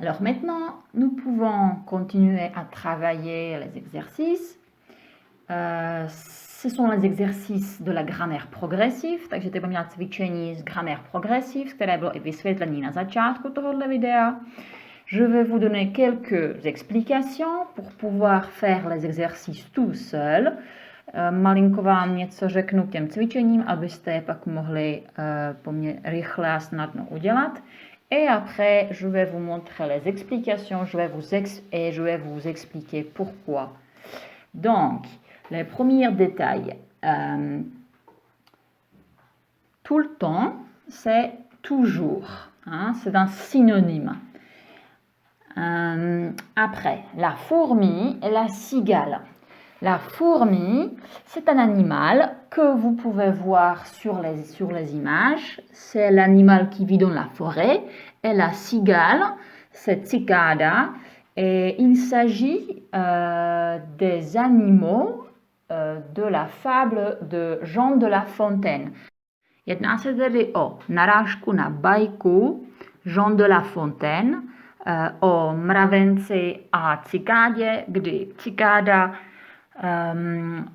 Alors maintenant, nous pouvons continuer à travailler les exercices. Ce sont les exercices de la grammaire progressive, takže to měla cvičení z grammaire progressive, které bylo i vysvětlené na začátku tohoto videa. Je vais vous donner quelques explications pour pouvoir faire les exercices tout seul. Malinko vám něco řeknu k těm cvičením, abyste je pak mohli poměrně rychle a snadno udělat. Et après, je vais vous montrer les explications, je vais vous expliquer pourquoi. Donc, les premiers détails. Tout le temps, c'est toujours. Hein, c'est un synonyme. Après, la fourmi et la cigale. La fourmi, c'est un animal que vous pouvez voir sur les images. C'est l'animal qui vit dans la forêt. Et la cigale, c'est cicada. Et il s'agit des animaux de la fable de Jean de La Fontaine. Jedná se tedy o narážku na bajku Jean de La Fontaine o mravenci a cikádě, kdy cikáda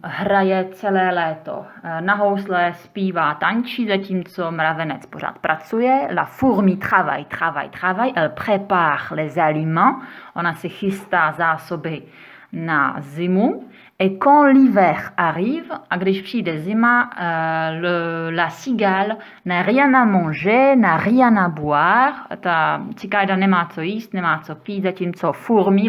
hraje celé léto na housle, zpívá, tančí, zatímco mravenec pořád pracuje. La fourmi travaille, elle prépare les aliments, ona si chystá zásoby na zimu. Et quand l'hiver arrive, a když přijde zima, la cigale n'a rien à manger, n'a rien à boire. Ta cikáda nemá co jíst, nemá co pít, zatímco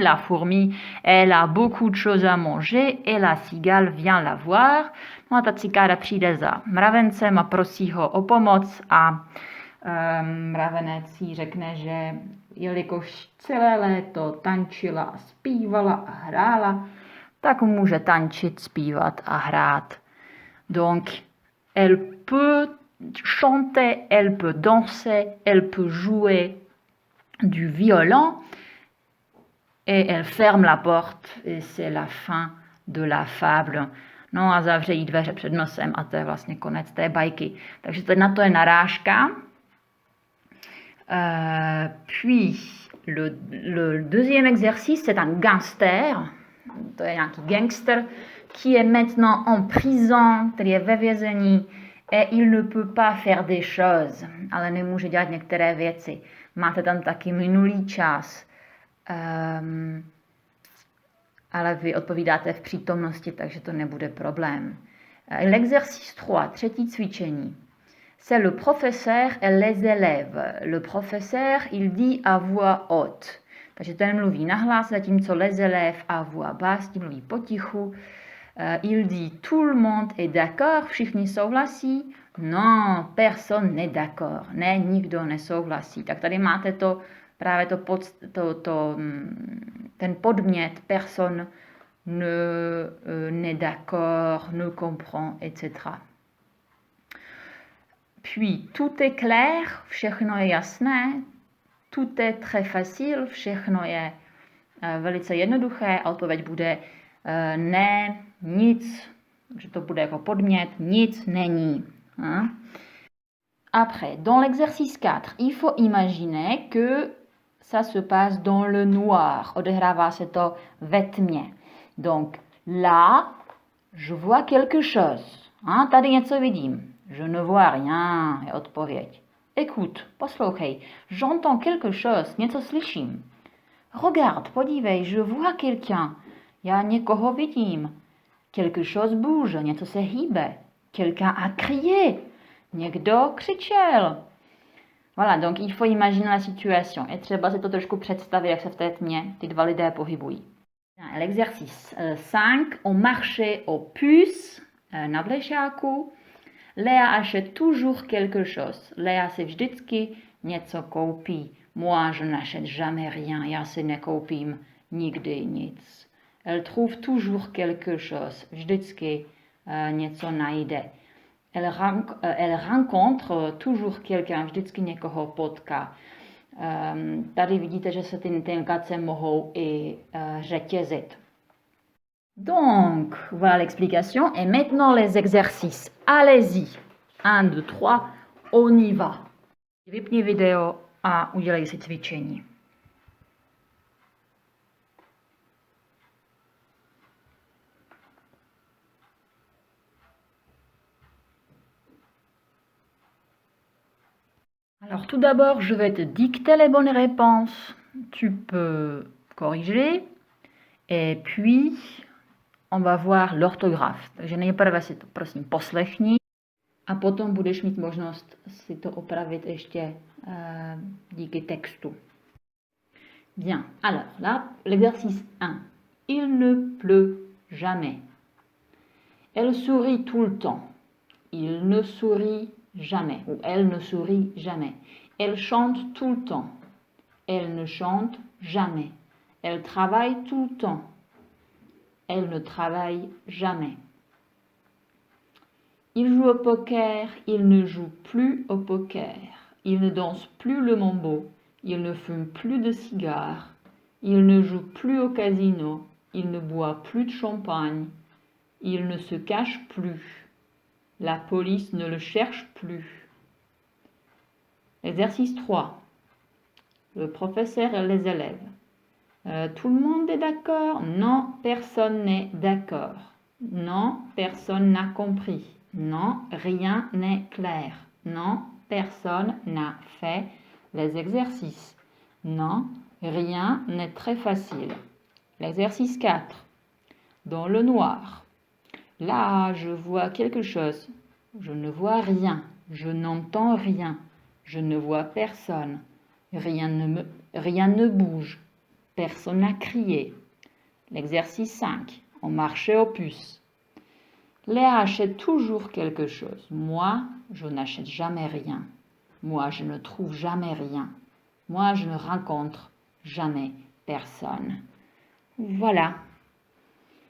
la fourmi, elle a beaucoup de choses à manger et la cigale vient la voir. No a ta cikáda přijde za mravencem a prosí ho o pomoc a mravenec jí řekne, že jelikož celé léto tančila, zpívala a hrála, tak může tančit, zpívat a hrát. Donc, elle peut chanter, elle peut danser, elle peut jouer du violon et elle ferme la porte et c'est la fin de la fable. No a zavře jí dveře před nosem a to je vlastně konec té bajky. Takže na to je narážka. Puis, le deuxième exercice, c'est un gangster. To je nějaký gangster, qui est maintenant en prison, který je ve vězení, et il ne peut pas faire des choses, ale nemůže dělat některé věci. Máte tam taky minulý čas, ale vy odpovídáte v přítomnosti, takže to nebude problém. L'exercice 3, třetí cvičení. C'est le professeur et les élèves. Le professeur, il dit à voix haute. Takže ten mluví nahlas, zatímco les élèves à voix basse, ti mluví potichu. Il dit tout le monde est d'accord, všichni souhlasí. Non, personne n'est d'accord. Ne, nikdo nesouhlasí. Tak tady máte to, právě ten podmět, personne n'est d'accord, ne comprend, etc. Puis, tout est clair, všechno je jasné. Tout est très facile, všechno je velice jednoduché a odpověď bude ne, nic, že to bude jako podmět, nic není. Après, dans l'exercice 4, il faut imaginer que ça se passe dans le noir, odehrává se to ve tmě. Donc, là, je vois quelque chose. Tady něco vidím. Je ne vois rien, je odpověď. Écoute, poslouchej, j'entends quelque chose, něco slyším. Regarde, podívej, je vois quelqu'un, já někoho vidím. Quelque chose bouge, něco se hýbe. Quelqu'un a crié, někdo křičel. Voilà, donc il faut imaginer la situation. Je třeba si to trošku představit, jak se v té tmě ty dva lidé pohybují. L'exercice 5, on marchait au puce, na vlešáku. Léa achète toujours quelque chose. Léa si vždycky něco koupí. Moi, je n'achète jamais rien. Já si nekoupím nikdy nic. Elle trouve toujours quelque chose. Vždycky něco najde. Elle rencontre toujours quelqu'un. Vždycky někoho potká. Tady vidíte, že se ty negace mohou i řetězit. Donc, voilà l'explication. Et maintenant, les exercices. Allez-y. 1, 2, 3, on y va. Vypni video a udělej si cvičení. Alors tout d'abord, je vais te dicter les bonnes réponses. Tu peux corriger. Et puis, on va voir l'orthographe. Takže nejprve si to prosím poslechni a potom budeš mít možnost si to opravit ještě díky textu. Bien, alors là, l'exercice 1. Il ne pleut jamais. Elle sourit tout le temps. Il ne sourit jamais. Ou elle ne sourit jamais. Elle chante tout le temps. Elle ne chante jamais. Elle travaille tout le temps. Elle ne travaille jamais. Il joue au poker, il ne joue plus au poker. Il ne danse plus le mambo, il ne fume plus de cigares. Il ne joue plus au casino, il ne boit plus de champagne. Il ne se cache plus. La police ne le cherche plus. Exercice 3. Le professeur et les élèves. Tout le monde est d'accord? Non, personne n'est d'accord. Non, personne n'a compris. Non, rien n'est clair. Non, personne n'a fait les exercices. Non, rien n'est très facile. L'exercice 4. Dans le noir. Là, je vois quelque chose. Je ne vois rien. Je n'entends rien. Je ne vois personne. Rien ne bouge. Personne n'a crié. L'exercice 5. On marchait aux puces. Léa achète toujours quelque chose. Moi, je n'achète jamais rien. Moi, je ne trouve jamais rien. Moi, je ne rencontre jamais personne. Voilà.